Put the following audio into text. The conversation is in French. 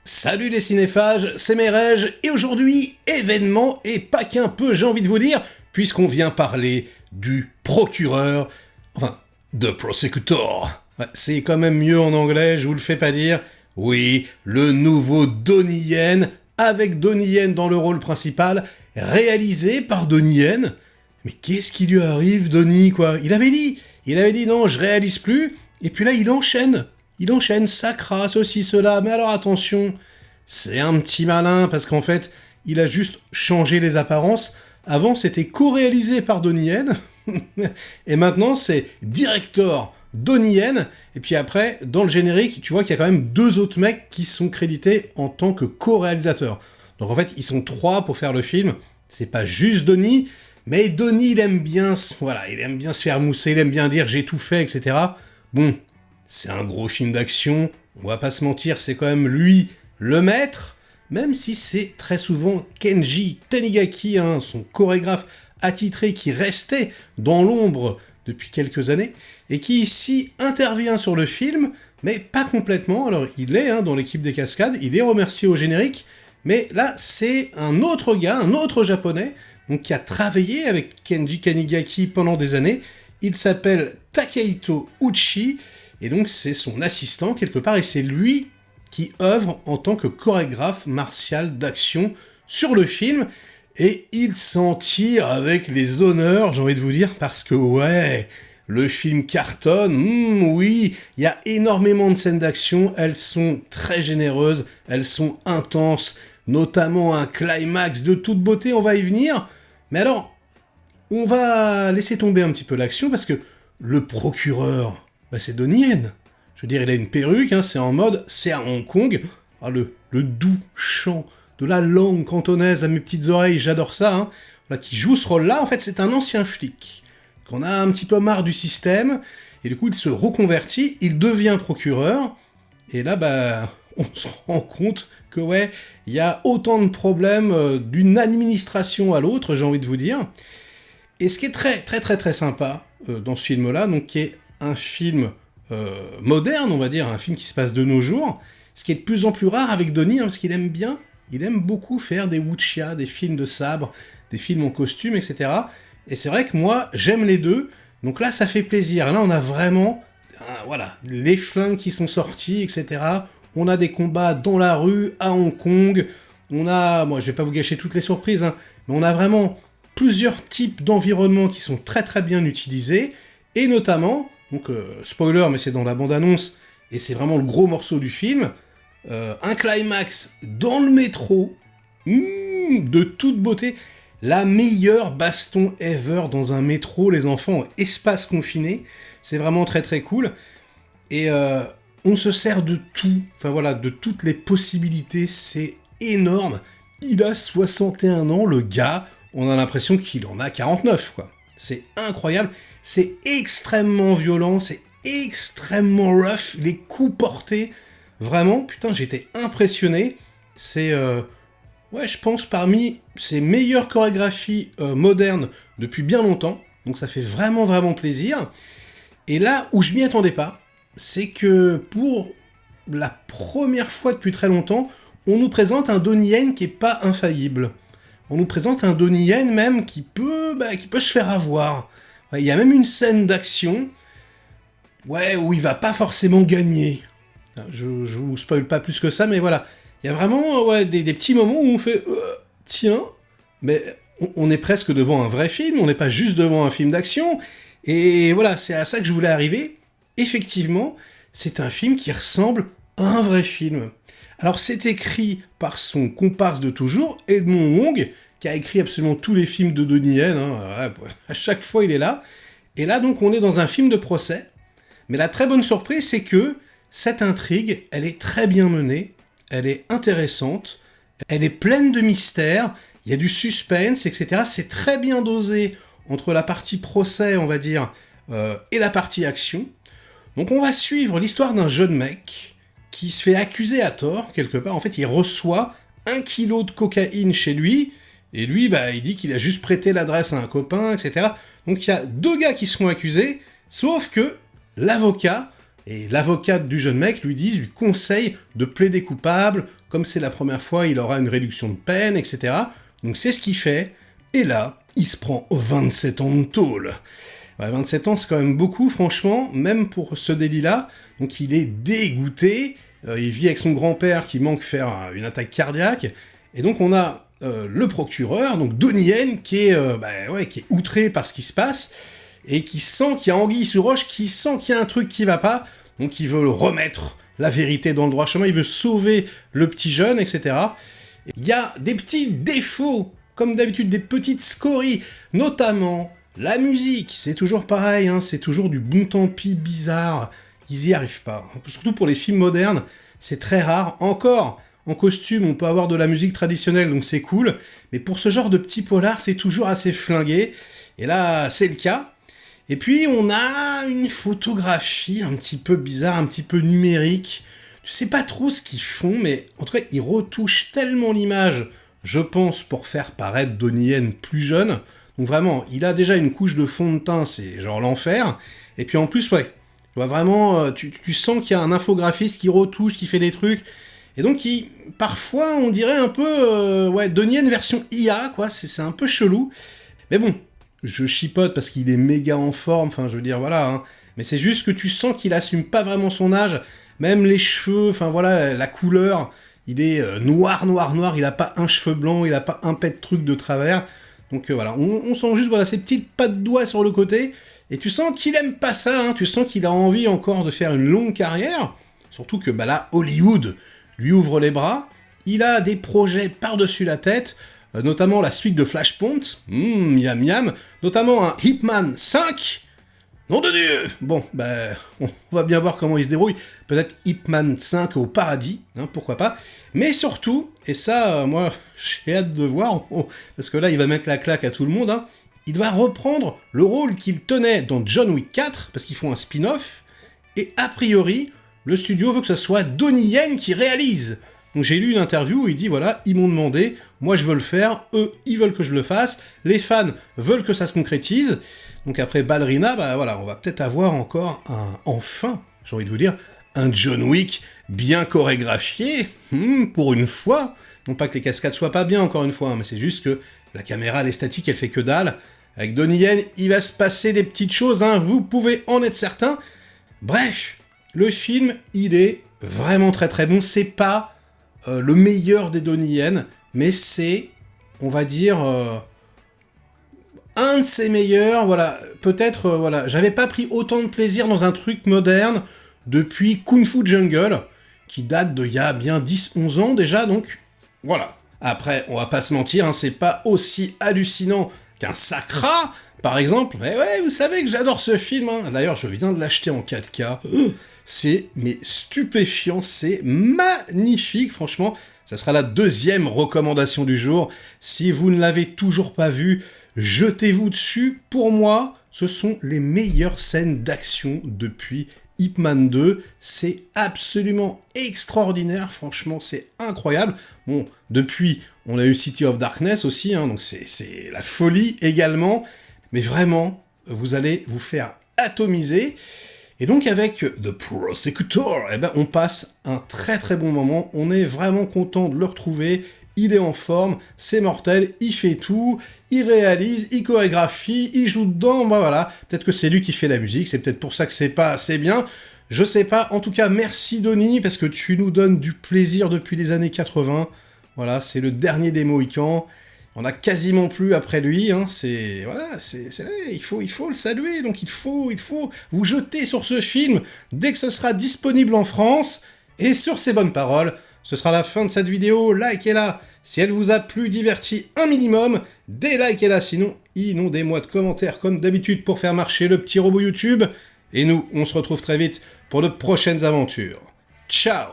Salut les cinéphages, c'est Merege, et aujourd'hui, événement, et pas qu'un peu, j'ai envie de vous dire, puisqu'on vient parler du procureur, enfin, de prosecutor. Ouais, c'est quand même mieux en anglais, je vous le fais pas dire. Oui, le nouveau Donnie Yen, avec Donnie Yen dans le rôle principal, réalisé par Donnie Yen. Mais qu'est-ce qui lui arrive, Donnie, quoi? Il avait dit non, je réalise plus, et puis là, il enchaîne, ça crasse, ceci, cela, mais alors attention, c'est un petit malin, parce qu'en fait, il a juste changé les apparences. Avant, c'était co-réalisé par Donnie Yen, et maintenant, c'est director Donnie Yen, et puis après, dans le générique, tu vois qu'il y a quand même deux autres mecs qui sont crédités en tant que co-réalisateurs. Donc en fait, ils sont trois pour faire le film, c'est pas juste Donnie, mais Donnie, il aime bien se faire mousser, il aime bien dire j'ai tout fait, etc. Bon, c'est un gros film d'action, on va pas se mentir, c'est quand même lui le maître, même si c'est très souvent Kenji Tanigaki, son chorégraphe attitré qui restait dans l'ombre depuis quelques années, et qui ici intervient sur le film, mais pas complètement. Alors il est dans l'équipe des cascades, il est remercié au générique, mais là c'est un autre gars, un autre japonais, donc qui a travaillé avec Kenji Tanigaki pendant des années. Il s'appelle Takehito Uchi, et donc c'est son assistant quelque part, et c'est lui qui œuvre en tant que chorégraphe martial d'action sur le film, et il s'en tire avec les honneurs, j'ai envie de vous dire, parce que ouais, le film cartonne, oui, il y a énormément de scènes d'action, elles sont très généreuses, elles sont intenses, notamment un climax de toute beauté, on va y venir, mais alors, on va laisser tomber un petit peu l'action, parce que le procureur, c'est Donnie Yen. Je veux dire, il a une perruque, c'est en mode, c'est à Hong Kong. Ah, le doux chant de la langue cantonaise à mes petites oreilles, j'adore ça, Voilà, qui joue ce rôle-là, en fait, c'est un ancien flic, qu'on a un petit peu marre du système, et du coup, il se reconvertit, il devient procureur, et là, on se rend compte que, ouais, il y a autant de problèmes d'une administration à l'autre, j'ai envie de vous dire. Et ce qui est très, très, très, très sympa dans ce film-là, donc qui est un film moderne, on va dire, un film qui se passe de nos jours, ce qui est de plus en plus rare avec Donnie, parce qu'il il aime beaucoup faire des wuxia, des films de sabre, des films en costume, etc. Et c'est vrai que moi, j'aime les deux, donc là, ça fait plaisir. Là, on a vraiment, voilà, les flingues qui sont sortis, etc. On a des combats dans la rue, à Hong Kong, moi, je vais pas vous gâcher toutes les surprises, mais on a vraiment plusieurs types d'environnements qui sont très très bien utilisés, et notamment, donc spoiler, mais c'est dans la bande-annonce, et c'est vraiment le gros morceau du film, un climax dans le métro, de toute beauté, la meilleure baston ever dans un métro, les enfants, espace confiné, c'est vraiment très très cool, et on se sert de tout, enfin voilà, de toutes les possibilités, c'est énorme, il a 61 ans, le gars, on a l'impression qu'il en a 49, quoi. C'est incroyable, c'est extrêmement violent, c'est extrêmement rough, les coups portés, vraiment, putain, j'étais impressionné, c'est, ouais, je pense parmi ses meilleures chorégraphies modernes depuis bien longtemps, donc ça fait vraiment, vraiment plaisir, et là où je m'y attendais pas, c'est que pour la première fois depuis très longtemps, on nous présente un Donnie Yen qui est pas infaillible. On nous présente un Donnie Yen même qui peut se faire avoir. Il y a même une scène d'action, ouais, où il va pas forcément gagner. Je vous spoil pas plus que ça, mais voilà. Il y a vraiment des petits moments où on fait tiens, mais on est presque devant un vrai film, on n'est pas juste devant un film d'action. Et voilà, c'est à ça que je voulais arriver. Effectivement, c'est un film qui ressemble à un vrai film. Alors c'est écrit par son comparse de toujours, Edmond Wong, qui a écrit absolument tous les films de Donnie Yen, à chaque fois il est là. Et là donc on est dans un film de procès, mais la très bonne surprise c'est que cette intrigue, elle est très bien menée, elle est intéressante, elle est pleine de mystères, il y a du suspense, etc. C'est très bien dosé entre la partie procès, on va dire, et la partie action. Donc on va suivre l'histoire d'un jeune mec qui se fait accuser à tort, quelque part. En fait, il reçoit 1 kilo de cocaïne chez lui, et lui, il dit qu'il a juste prêté l'adresse à un copain, etc. Donc il y a deux gars qui seront accusés, sauf que l'avocat et l'avocate du jeune mec lui conseillent de plaider coupable, comme c'est la première fois, il aura une réduction de peine, etc. Donc c'est ce qu'il fait, et là, il se prend 27 ans de tôle. Ouais, 27 ans, c'est quand même beaucoup, franchement, même pour ce délit-là. Donc il est dégoûté, il vit avec son grand-père qui manque faire une attaque cardiaque, et donc on a le procureur, donc Donnie Yen, qui est outré par ce qui se passe, et qui sent qu'il y a anguille sous roche, qui sent qu'il y a un truc qui va pas, donc il veut remettre la vérité dans le droit chemin, il veut sauver le petit jeune, etc. Il y a des petits défauts, comme d'habitude, des petites scories, notamment la musique, c'est toujours pareil, hein, c'est toujours du bon tant pis bizarre, ils y arrivent pas. Surtout pour les films modernes, c'est très rare. Encore, en costume, on peut avoir de la musique traditionnelle, donc c'est cool, mais pour ce genre de petits polars, c'est toujours assez flingué, et là, c'est le cas. Et puis, on a une photographie un petit peu bizarre, un petit peu numérique. Tu sais pas trop ce qu'ils font, mais en tout cas, ils retouchent tellement l'image, je pense, pour faire paraître Donnie Yen plus jeune. Donc vraiment, il a déjà une couche de fond de teint, c'est genre l'enfer. Et puis en plus, ouais, tu vois vraiment, tu sens qu'il y a un infographiste qui retouche, qui fait des trucs. Et donc, parfois, on dirait un peu, Donnie Yen version IA, quoi, c'est un peu chelou. Mais bon, je chipote parce qu'il est méga en forme, enfin, je veux dire, voilà, hein. Mais c'est juste que tu sens qu'il assume pas vraiment son âge, même les cheveux, enfin voilà, la couleur, il est noir, il a pas un cheveu blanc, il a pas un pet de truc de travers. Donc voilà, on sent juste voilà, ces petites pattes de doigts sur le côté, et tu sens qu'il aime pas ça, hein, tu sens qu'il a envie encore de faire une longue carrière, surtout que bah là, Hollywood lui ouvre les bras, il a des projets par-dessus la tête, notamment la suite de Flashpoint, miam miam, notamment un Hitman 5, nom de Dieu. Bon, on va bien voir comment il se débrouille, peut-être Hitman 5 au paradis, hein, pourquoi pas, mais surtout, et ça, moi, j'ai hâte de voir, parce que là, il va mettre la claque à tout le monde, hein, il doit reprendre le rôle qu'il tenait dans John Wick 4, parce qu'ils font un spin-off, et a priori, le studio veut que ce soit Donnie Yen qui réalise. Donc j'ai lu une interview où il dit, voilà, ils m'ont demandé, moi je veux le faire, eux, ils veulent que je le fasse, les fans veulent que ça se concrétise, donc après Ballerina, voilà, on va peut-être avoir encore enfin, j'ai envie de vous dire, un John Wick bien chorégraphié, pour une fois. Non pas que les cascades soient pas bien, encore une fois, hein, mais c'est juste que la caméra, elle est statique, elle fait que dalle. Avec Donnie Yen, il va se passer des petites choses, hein, vous pouvez en être certain. Bref, le film, il est vraiment très très bon. C'est pas le meilleur des Donnie Yen, mais c'est, on va dire, un de ses meilleurs. Voilà, peut-être, voilà, j'avais pas pris autant de plaisir dans un truc moderne depuis Kung Fu Jungle, qui date d'il y a bien 10-11 ans déjà, donc voilà. Après, on va pas se mentir, hein, c'est pas aussi hallucinant qu'un Sakra, par exemple. Mais ouais, vous savez que j'adore ce film, hein. D'ailleurs, je viens de l'acheter en 4K. C'est, mais stupéfiant, c'est magnifique, franchement. Ça sera la deuxième recommandation du jour. Si vous ne l'avez toujours pas vu, jetez-vous dessus. Pour moi, ce sont les meilleures scènes d'action depuis Ip Man 2, c'est absolument extraordinaire, franchement, c'est incroyable. Bon, depuis, on a eu City of Darkness aussi, hein, donc c'est la folie également, mais vraiment, vous allez vous faire atomiser. Et donc avec The Prosecutor, on passe un très très bon moment, on est vraiment content de le retrouver. Il est en forme, c'est mortel, il fait tout, il réalise, il chorégraphie, il joue dedans, voilà. Peut-être que c'est lui qui fait la musique, c'est peut-être pour ça que c'est pas assez bien. Je sais pas, en tout cas, merci Donnie, parce que tu nous donnes du plaisir depuis les années 80. Voilà, c'est le dernier des Mohicans. On a quasiment plus après lui, hein. Il faut le saluer, donc il faut vous jeter sur ce film dès que ce sera disponible en France. Et sur ces bonnes paroles, ce sera la fin de cette vidéo, likez-la si elle vous a plu, diverti un minimum, délikez-la sinon, inondez-moi de commentaires comme d'habitude pour faire marcher le petit robot YouTube, et nous, on se retrouve très vite pour de prochaines aventures. Ciao!